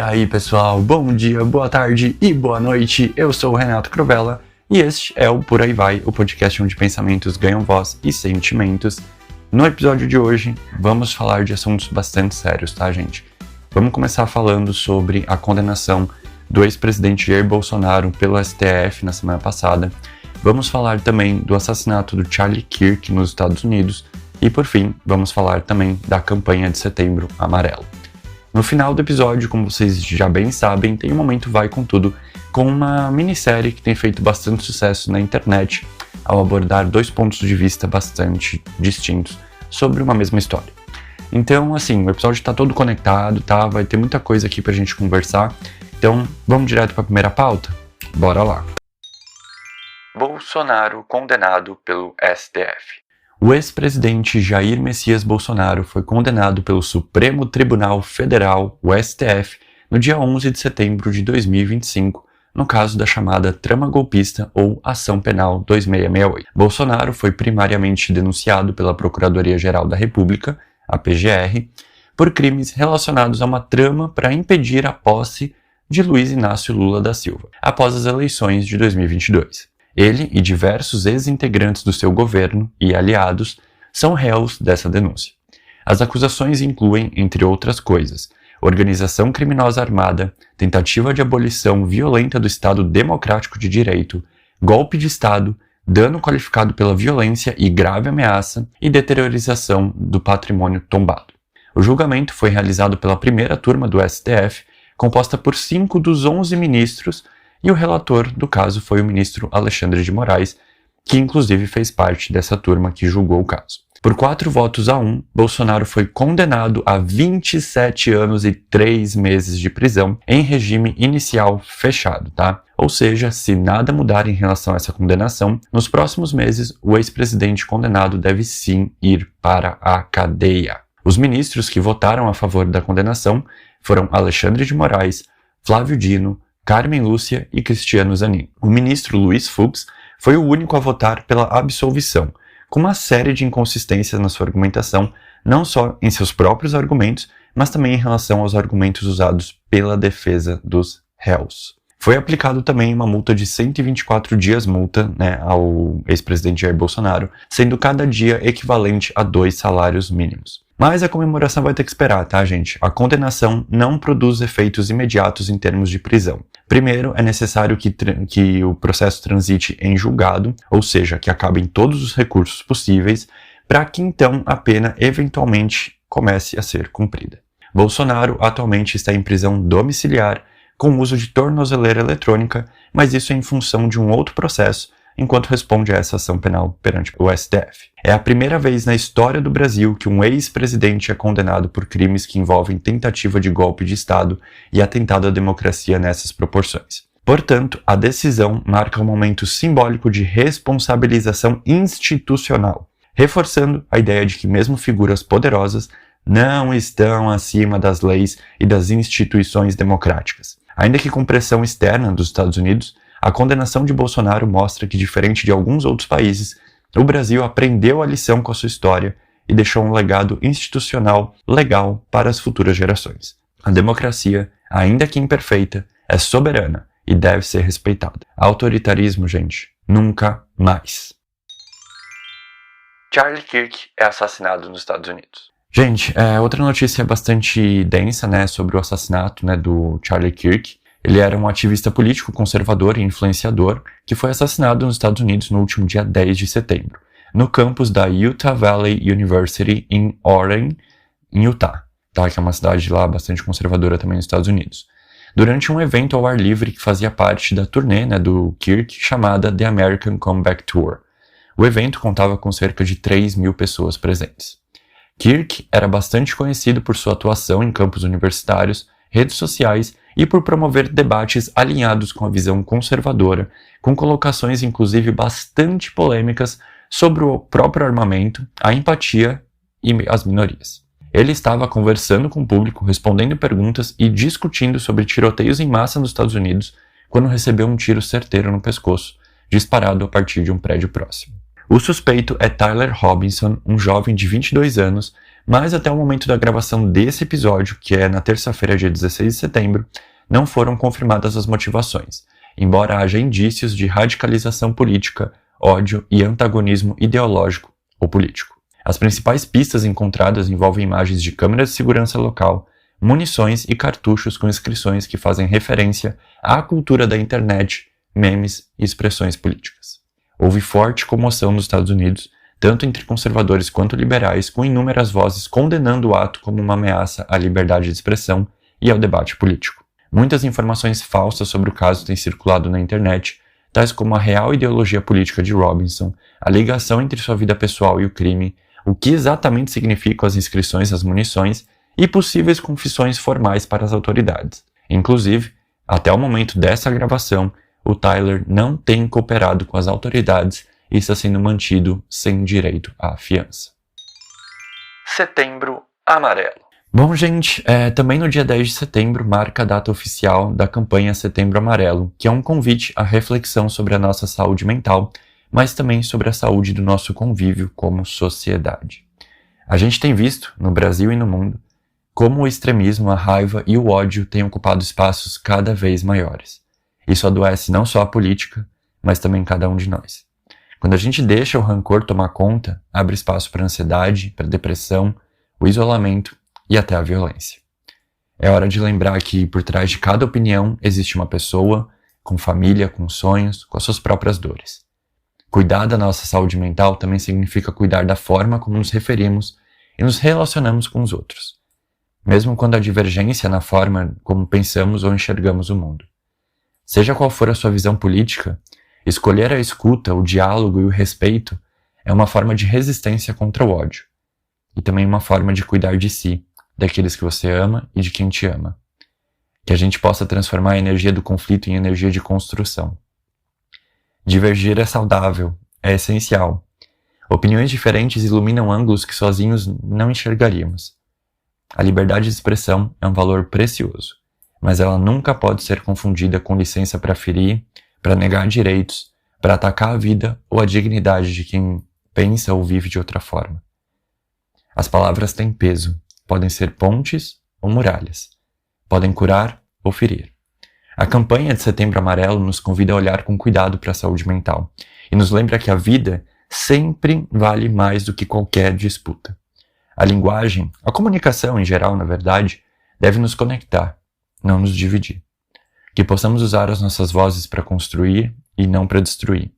aí pessoal, bom dia, boa tarde e boa noite, eu sou o Renato Crovella e este é o Por Aí Vai, o podcast onde pensamentos ganham voz e sentimentos. No episódio de hoje vamos falar de assuntos bastante sérios, tá gente? Vamos começar falando sobre a condenação do ex-presidente Jair Bolsonaro pelo STF na semana passada. Vamos falar também do assassinato do Charlie Kirk nos Estados Unidos e por fim vamos falar também da campanha de Setembro Amarelo. No final do episódio, como vocês já bem sabem, tem um Momento Vai com Tudo, com uma minissérie que tem feito bastante sucesso na internet ao abordar dois pontos de vista bastante distintos sobre uma mesma história. Então, assim, o episódio está todo conectado, tá? Vai ter muita coisa aqui pra gente conversar. Então, vamos direto para a primeira pauta? Bora lá! Bolsonaro condenado pelo STF. O ex-presidente Jair Messias Bolsonaro foi condenado pelo Supremo Tribunal Federal, o STF, no dia 11 de setembro de 2025, no caso da chamada trama golpista ou Ação Penal 2668. Bolsonaro foi primariamente denunciado pela Procuradoria-Geral da República, a PGR, por crimes relacionados a uma trama para impedir a posse de Luiz Inácio Lula da Silva, após as eleições de 2022. Ele e diversos ex-integrantes do seu governo e aliados são réus dessa denúncia. As acusações incluem, entre outras coisas, organização criminosa armada, tentativa de abolição violenta do Estado Democrático de Direito, golpe de Estado, dano qualificado pela violência e grave ameaça e deteriorização do patrimônio tombado. O julgamento foi realizado pela primeira turma do STF, composta por 5 dos 11 ministros, e o relator do caso foi o ministro Alexandre de Moraes, que inclusive fez parte dessa turma que julgou o caso. Por 4-1, Bolsonaro foi condenado a 27 anos e 3 meses de prisão em regime inicial fechado, tá? Ou seja, se nada mudar em relação a essa condenação, nos próximos meses o ex-presidente condenado deve sim ir para a cadeia. Os ministros que votaram a favor da condenação foram Alexandre de Moraes, Flávio Dino, Carmen Lúcia e Cristiano Zanin. O ministro Luiz Fux foi o único a votar pela absolvição, com uma série de inconsistências na sua argumentação, não só em seus próprios argumentos, mas também em relação aos argumentos usados pela defesa dos réus. Foi aplicado também uma multa de 124 dias multa, ao ex-presidente Jair Bolsonaro, sendo cada dia equivalente a 2 salários mínimos. Mas a comemoração vai ter que esperar, tá, gente? A condenação não produz efeitos imediatos em termos de prisão. Primeiro, é necessário que o processo transite em julgado, ou seja, que acabem todos os recursos possíveis, para que então a pena eventualmente comece a ser cumprida. Bolsonaro atualmente está em prisão domiciliar, com uso de tornozeleira eletrônica, mas isso é em função de um outro processo, enquanto responde a essa ação penal perante o STF. É a primeira vez na história do Brasil que um ex-presidente é condenado por crimes que envolvem tentativa de golpe de Estado e atentado à democracia nessas proporções. Portanto, a decisão marca um momento simbólico de responsabilização institucional, reforçando a ideia de que mesmo figuras poderosas não estão acima das leis e das instituições democráticas. Ainda que com pressão externa dos Estados Unidos, a condenação de Bolsonaro mostra que, diferente de alguns outros países, o Brasil aprendeu a lição com a sua história e deixou um legado institucional legal para as futuras gerações. A democracia, ainda que imperfeita, é soberana e deve ser respeitada. Autoritarismo, gente, nunca mais. Charlie Kirk é assassinado nos Estados Unidos. Gente, outra notícia bastante densa, sobre o assassinato, do Charlie Kirk. Ele era um ativista político conservador e influenciador que foi assassinado nos Estados Unidos no último dia 10 de setembro, no campus da Utah Valley University em Orem, em Utah, que é uma cidade lá bastante conservadora também nos Estados Unidos, durante um evento ao ar livre que fazia parte da turnê do Kirk chamada The American Comeback Tour. O evento contava com cerca de 3.000 pessoas presentes. Kirk era bastante conhecido por sua atuação em campos universitários, redes sociais e por promover debates alinhados com a visão conservadora, com colocações inclusive bastante polêmicas sobre o próprio armamento, a empatia e as minorias. Ele estava conversando com o público, respondendo perguntas e discutindo sobre tiroteios em massa nos Estados Unidos, quando recebeu um tiro certeiro no pescoço, disparado a partir de um prédio próximo. O suspeito é Tyler Robinson, um jovem de 22 anos, mas até o momento da gravação desse episódio, que é na terça-feira, dia 16 de setembro, não foram confirmadas as motivações, embora haja indícios de radicalização política, ódio e antagonismo ideológico ou político. As principais pistas encontradas envolvem imagens de câmeras de segurança local, munições e cartuchos com inscrições que fazem referência à cultura da internet, memes e expressões políticas. Houve forte comoção nos Estados Unidos, tanto entre conservadores quanto liberais, com inúmeras vozes condenando o ato como uma ameaça à liberdade de expressão e ao debate político. Muitas informações falsas sobre o caso têm circulado na internet, tais como a real ideologia política de Robinson, a ligação entre sua vida pessoal e o crime, o que exatamente significam as inscrições às munições e possíveis confissões formais para as autoridades. Inclusive, até o momento dessa gravação, o Tyler não tem cooperado com as autoridades e está sendo mantido sem direito à fiança. Setembro Amarelo. Bom, gente, também no dia 10 de setembro marca a data oficial da campanha Setembro Amarelo, que é um convite à reflexão sobre a nossa saúde mental, mas também sobre a saúde do nosso convívio como sociedade. A gente tem visto, no Brasil e no mundo, como o extremismo, a raiva e o ódio têm ocupado espaços cada vez maiores. Isso adoece não só a política, mas também cada um de nós. Quando a gente deixa o rancor tomar conta, abre espaço para a ansiedade, para a depressão, o isolamento e até a violência. É hora de lembrar que por trás de cada opinião existe uma pessoa, com família, com sonhos, com as suas próprias dores. Cuidar da nossa saúde mental também significa cuidar da forma como nos referimos e nos relacionamos com os outros, mesmo quando há divergência na forma como pensamos ou enxergamos o mundo. Seja qual for a sua visão política, escolher a escuta, o diálogo e o respeito é uma forma de resistência contra o ódio, e também uma forma de cuidar de si, daqueles que você ama e de quem te ama. Que a gente possa transformar a energia do conflito em energia de construção. Divergir é saudável, é essencial. Opiniões diferentes iluminam ângulos que sozinhos não enxergaríamos. A liberdade de expressão é um valor precioso, mas ela nunca pode ser confundida com licença para ferir, para negar direitos, para atacar a vida ou a dignidade de quem pensa ou vive de outra forma. As palavras têm peso, podem ser pontes ou muralhas, podem curar ou ferir. A campanha de Setembro Amarelo nos convida a olhar com cuidado para a saúde mental e nos lembra que a vida sempre vale mais do que qualquer disputa. A linguagem, a comunicação em geral, na verdade, deve nos conectar, não nos dividir. Que possamos usar as nossas vozes para construir e não para destruir.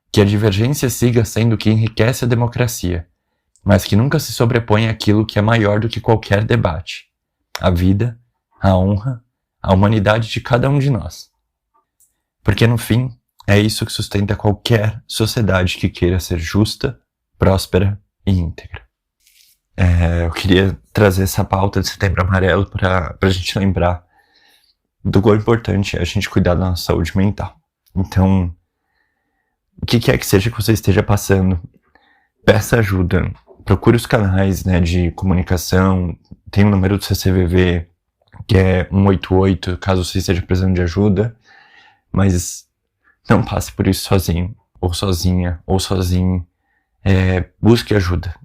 Que a divergência siga sendo o que enriquece a democracia, mas que nunca se sobreponha àquilo que é maior do que qualquer debate: a vida, a honra, a humanidade de cada um de nós. Porque no fim, é isso que sustenta qualquer sociedade que queira ser justa, próspera e íntegra. Eu queria trazer essa pauta de Setembro Amarelo para a gente lembrar do quão importante é a gente cuidar da nossa saúde mental. Então, o que quer que seja que você esteja passando, peça ajuda. Procure os canais, de comunicação. Tem o número do CCVV, que é 188, caso você esteja precisando de ajuda. Mas não passe por isso sozinho, ou sozinha, ou sozinho. Busque ajuda.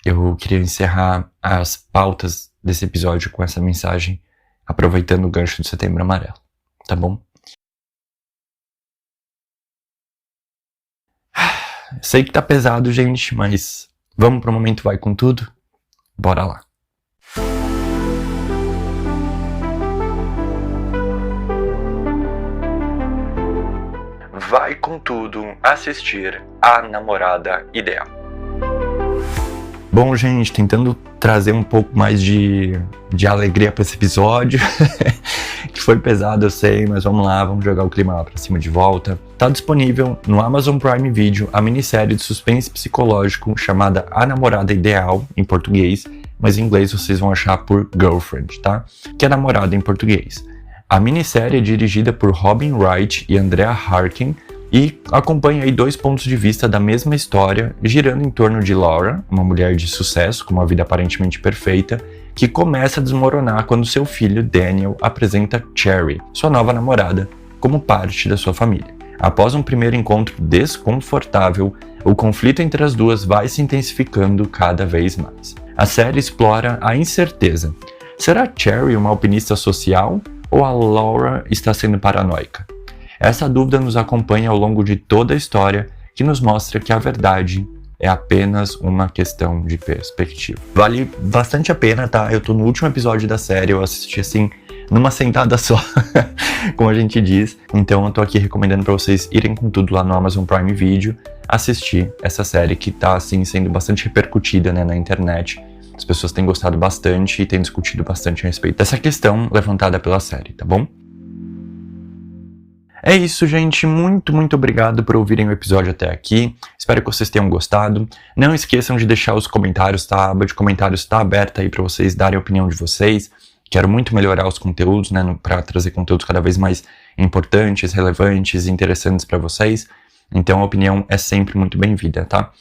Eu queria encerrar as pautas desse episódio com essa mensagem, aproveitando o gancho do Setembro Amarelo, tá bom? Sei que tá pesado, gente, mas vamos pro momento Vai Com Tudo? Bora lá! Vai com tudo assistir A Namorada Ideal. Bom, gente, tentando trazer um pouco mais de alegria para esse episódio, que foi pesado, eu sei, mas vamos lá, vamos jogar o clima lá pra cima de volta. Tá disponível no Amazon Prime Video a minissérie de suspense psicológico chamada A Namorada Ideal, em português, mas em inglês vocês vão achar por Girlfriend, tá? Que é namorada em português. A minissérie é dirigida por Robin Wright e Andrea Harkin, e acompanha aí 2 pontos de vista da mesma história, girando em torno de Laura, uma mulher de sucesso com uma vida aparentemente perfeita, que começa a desmoronar quando seu filho, Daniel, apresenta Cherry, sua nova namorada, como parte da sua família. Após um primeiro encontro desconfortável, o conflito entre as duas vai se intensificando cada vez mais. A série explora a incerteza. Será Cherry uma alpinista social ou a Laura está sendo paranoica? Essa dúvida nos acompanha ao longo de toda a história, que nos mostra que a verdade é apenas uma questão de perspectiva. Vale bastante a pena, tá? Eu tô no último episódio da série, eu assisti assim, numa sentada só, como a gente diz. Então eu tô aqui recomendando pra vocês irem com tudo lá no Amazon Prime Video, assistir essa série que tá, assim, sendo bastante repercutida, né, na internet. As pessoas têm gostado bastante e têm discutido bastante a respeito dessa questão levantada pela série, tá bom? É isso, gente. Muito obrigado por ouvirem o episódio até aqui. Espero que vocês tenham gostado. Não esqueçam de deixar os comentários, tá? A aba de comentários está aberta aí para vocês darem a opinião de vocês. Quero muito melhorar os conteúdos, né? Para trazer conteúdos cada vez mais importantes, relevantes e interessantes para vocês. Então a opinião é sempre muito bem-vinda, tá?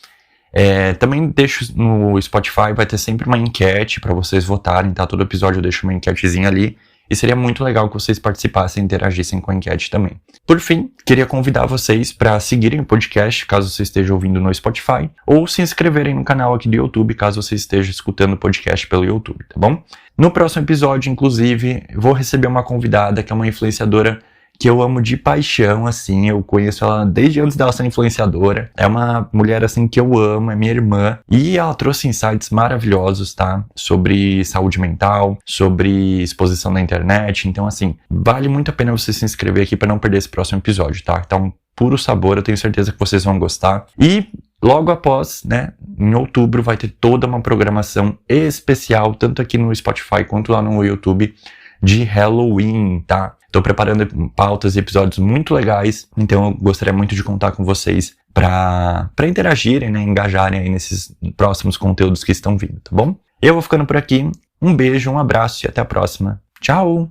Também deixo no Spotify, vai ter sempre uma enquete para vocês votarem, tá? Todo episódio eu deixo uma enquetezinha ali. E seria muito legal que vocês participassem e interagissem com a enquete também. Por fim, queria convidar vocês para seguirem o podcast, caso você esteja ouvindo no Spotify, ou se inscreverem no canal aqui do YouTube, caso você esteja escutando o podcast pelo YouTube, tá bom? No próximo episódio, inclusive, vou receber uma convidada que é uma influenciadora que eu amo de paixão, assim, eu conheço ela desde antes dela ser influenciadora, é uma mulher, assim, que eu amo, é minha irmã, e ela trouxe insights maravilhosos, tá, sobre saúde mental, sobre exposição na internet, então, assim, vale muito a pena você se inscrever aqui para não perder esse próximo episódio, tá, tá um puro sabor, eu tenho certeza que vocês vão gostar, e logo após, né, em outubro vai ter toda uma programação especial, tanto aqui no Spotify quanto lá no YouTube, de Halloween, tá? Tô preparando pautas e episódios muito legais, então eu gostaria muito de contar com vocês para interagirem, né, engajarem aí nesses próximos conteúdos que estão vindo, tá bom? Eu vou ficando por aqui, um beijo, um abraço e até a próxima. Tchau!